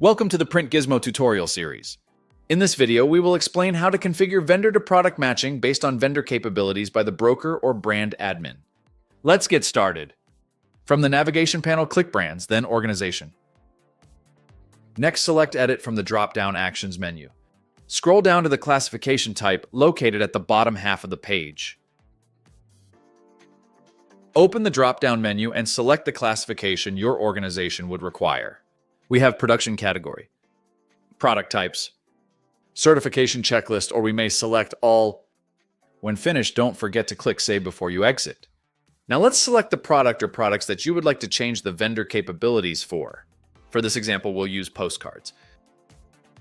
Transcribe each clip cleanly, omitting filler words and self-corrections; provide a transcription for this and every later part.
Welcome to the PrintGizmo tutorial series. In this video, we will explain how to configure vendor-to-product matching based on vendor capabilities by the broker or brand admin. Let's get started. From the navigation panel, click Brands, then Organization. Next, select Edit from the drop-down Actions menu. Scroll down to the classification type located at the bottom half of the page. Open the drop-down menu and select the classification your organization would require. We have production category, product types, certification checklist, or we may select all. When finished, don't forget to click Save before you exit. Now let's select the product or products that you would like to change the vendor capabilities for. For this example, we'll use postcards.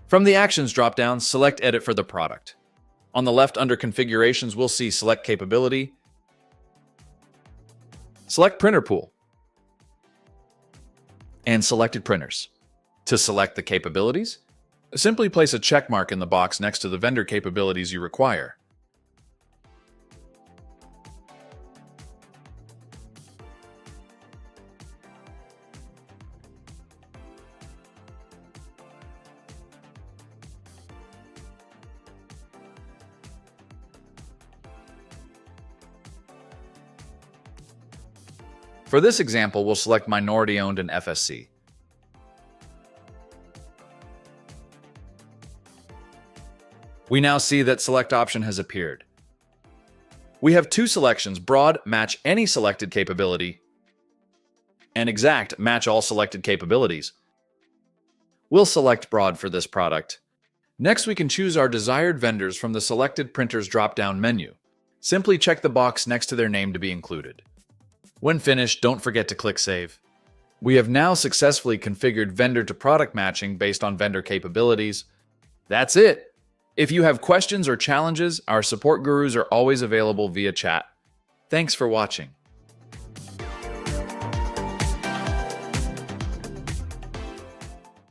From the Actions drop-down, select Edit for the product. On the left under Configurations, we'll see Select Capability. Select Printer Pool and Selected Printers. To select the capabilities, simply place a check mark in the box next to the vendor capabilities you require. For this example, we'll select Minority-Owned and FSC. We now see that Select option has appeared. We have two selections: Broad, match any selected capability, and Exact, match all selected capabilities. We'll select Broad for this product. Next, we can choose our desired vendors from the Selected Printers drop-down menu. Simply check the box next to their name to be included. When finished, don't forget to click Save. We have now successfully configured vendor-to-product matching based on vendor capabilities. That's it! If you have questions or challenges, our support gurus are always available via chat. Thanks for watching.